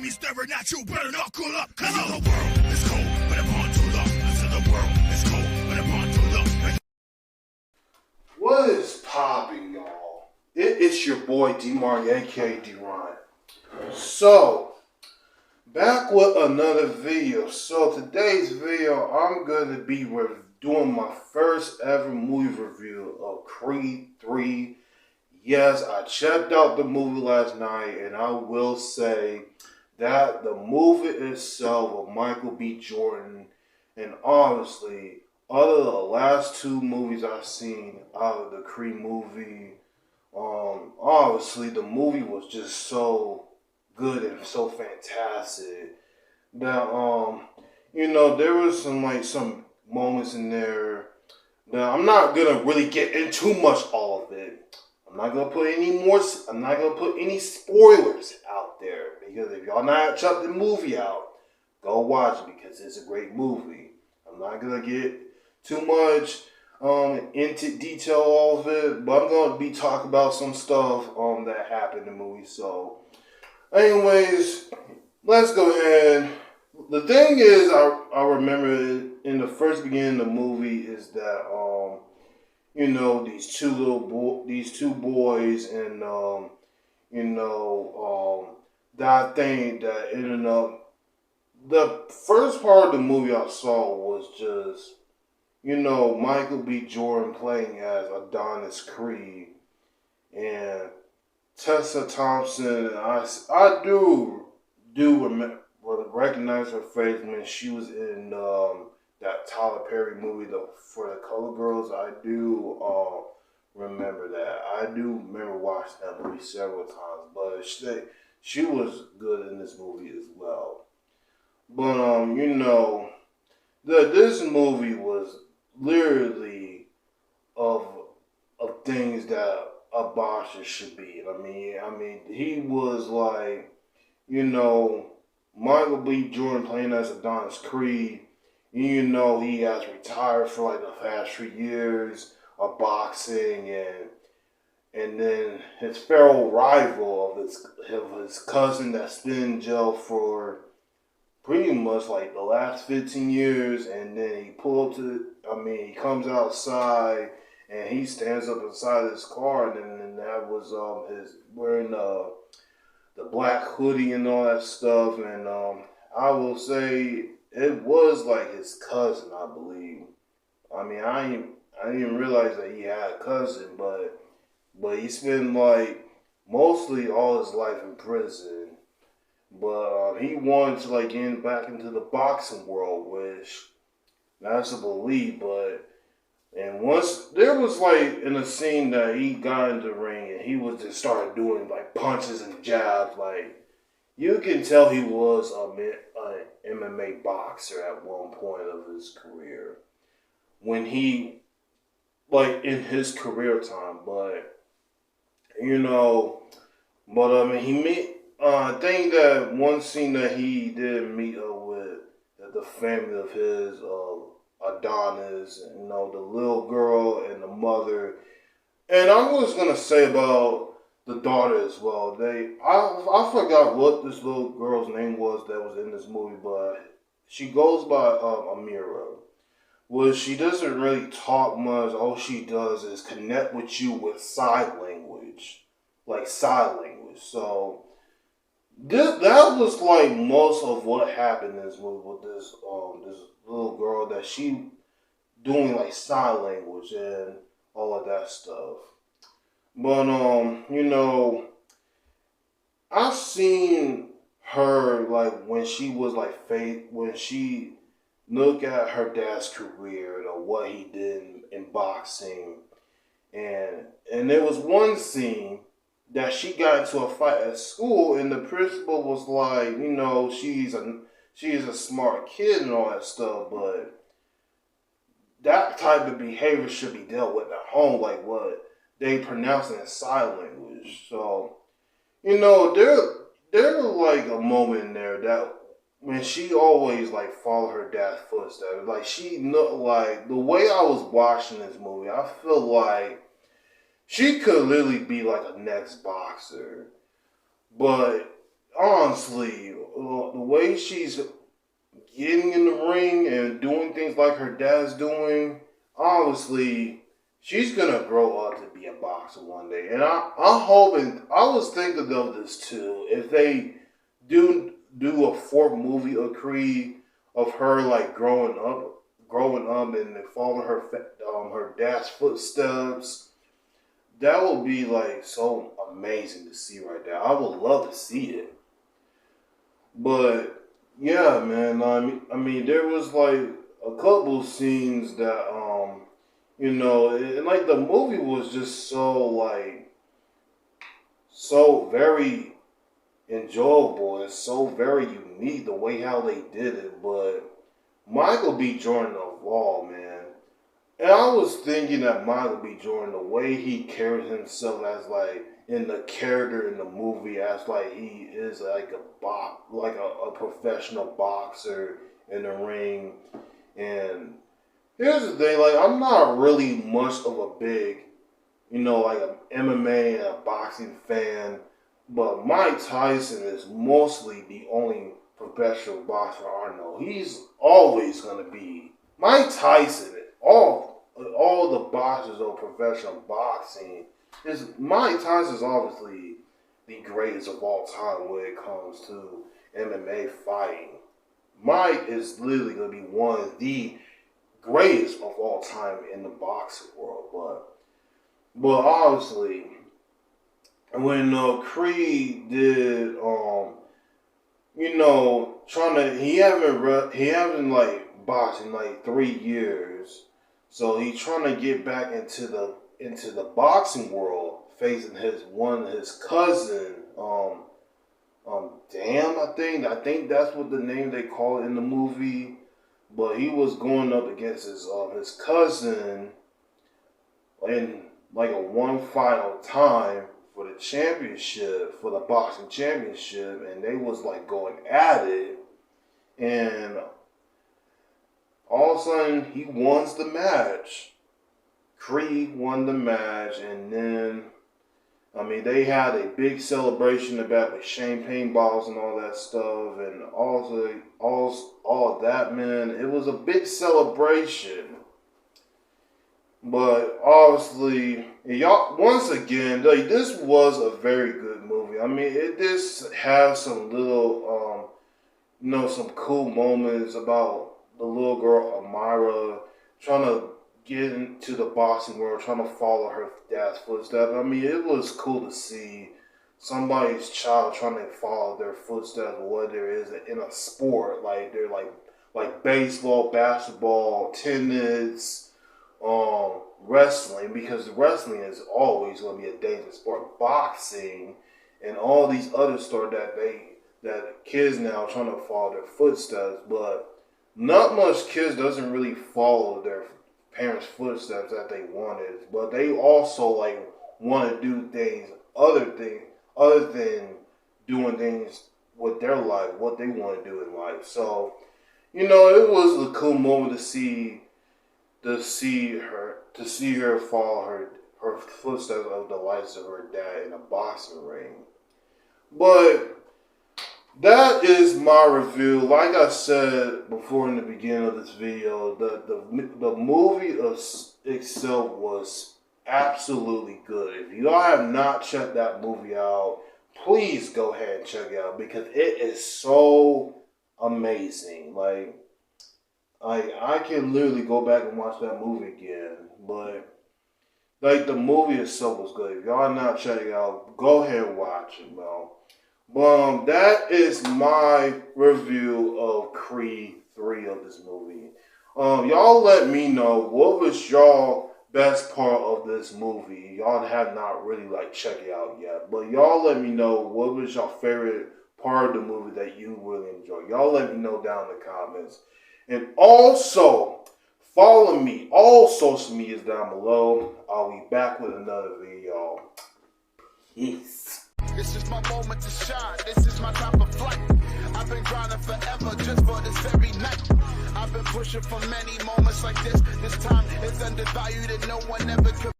me staring at you, better knuckle up. Cause the world is cold, but I'm on to look. I said the world is cold, but I'm on to look. What is popping, y'all? It's your boy D-Mark, aka D-Ron. So, back with another video. So, today's video, I'm going to be doing my first ever movie review of Creed 3. Yes, I checked out the movie last night, and I will say that the movie itself of Michael B. Jordan, and honestly, other than the last two movies I've seen out of the Creed movie, obviously the movie was just so good and so fantastic that there was some moments in there that I'm not gonna really get into much all of it. I'm not gonna put any spoilers out there, because if y'all not checked the movie out, go watch it because it's a great movie. I'm not gonna get too much into detail all of it, but I'm gonna be talking about some stuff that happened in the movie. So, anyways, let's go ahead. The thing is, I remember in the first beginning of the movie is that these two boys, and that thing that ended up, the first part of the movie I saw was just Michael B. Jordan playing as Adonis Creed and Tessa Thompson. And I do recognize her face when she was in that Tyler Perry movie, For the Color Girls. I do remember that. I do remember watching that movie several times, but she was good in this movie as well. But this movie was literally of things that a boxer should be. I mean, he was like, Michael B. Jordan playing as Adonis Creed. He has retired for like the past 3 years of boxing, and then his feral rival of his cousin that's been in jail for pretty much like the last 15 years, and then he comes outside and he stands up inside his car, and then that was his wearing the black hoodie and all that stuff, and I will say it was like his cousin, I believe. I mean, I didn't realize that he had a cousin, but he spent like mostly all his life in prison. But he wanted to get back into the boxing world, which that's a belief. And once there was in a scene that he got in the ring and he was just started doing punches and jabs, you can tell he was an MMA boxer at one point of his career. When he in his career time, he met. I think that one scene that he did meet up with the family of his, Adonis, and the little girl and the mother. And I was gonna say about the daughter as well. I forgot what this little girl's name was that was in this movie, but she goes by Amira. Well, she doesn't really talk much. All she does is connect with you with sign language. So that was most of what happened in this movie with this little girl, that she doing sign language and all of that stuff. But I seen her when she was when she look at her dad's career or what he did in boxing, and there was one scene that she got into a fight at school, and the principal was like, she's a smart kid and all that stuff, but that type of behavior should be dealt with at home, like what they pronounce in sign language. So, there was a moment in there that when she always followed her dad's footsteps. She looked the way I was watching this movie, I feel like she could literally be a next boxer. But honestly, the way she's getting in the ring and doing things like her dad's doing, honestly, she's gonna grow up to be a boxer one day. And I'm hoping, I was thinking of this too, if they do a fourth movie of Creed, of her like growing up and following her dad's footsteps, that would be like so amazing to see right there. I would love to see it. But yeah, man, I mean, there was like a couple scenes that and like the movie was just so very enjoyable and so very unique the way how they did it. But Michael B. Jordan of all, man. And I was thinking that Michael B. Jordan, the way he carries himself as like in the character in the movie, as like he is like a professional boxer in the ring. And here's the thing, like I'm not really much of a big, like an MMA and a boxing fan, but Mike Tyson is mostly the only professional boxer I know. He's always gonna be Mike Tyson. All the boxers of professional boxing Mike Tyson is obviously the greatest of all time when it comes to MMA fighting. Mike is literally gonna be one of the greatest of all time in the boxing world. But obviously, when Creed did, he haven't like boxed in like 3 years, so he's trying to get back into the boxing world, facing one of his cousin, I think that's what the name they call it in the movie. But he was going up against his cousin in like a one final time for the championship, for the boxing championship, and they was like going at it, and all of a sudden he won the match. Creed won the match, and then they had a big celebration about the champagne bottles and all that stuff, and also all of that, man. It was a big celebration. But obviously, y'all, once again, like, this was a very good movie. It just has some little, some cool moments about the little girl Amira trying to get into the boxing world, trying to follow her dad's footsteps. It was cool to see somebody's child trying to follow their footsteps, what there is in a sport. Like they're like baseball, basketball, tennis, wrestling, because wrestling is always going to be a dangerous sport. Boxing and all these other sports that kids now are trying to follow their footsteps, but not much kids doesn't really follow their parents' footsteps that they wanted, but they also like want to do things other than doing things with their life, what they want to do in life. So, it was a cool moment to see her follow her footsteps of the lives of her dad in a boxing ring. But that is my review. Like I said before in the beginning of this video, the movie itself was absolutely good. If y'all have not checked that movie out, please go ahead and check it out, because it is so amazing. Like I can literally go back and watch that movie again. But like, the movie itself was good. If y'all not checking it out, go ahead and watch it, bro. But that is my review of Creed 3 of this movie. Y'all let me know what was y'all best part of this movie. Y'all have not really like checked it out yet, but y'all let me know what was your favorite part of the movie that you really enjoyed. Y'all let me know down in the comments. And also, follow me. All social medias down below. I'll be back with another video. Peace. This is my moment to shine. This is my time of flight. I've been grinding forever just for this very night. I've been pushing for many moments like this. This time is undervalued and no one ever could.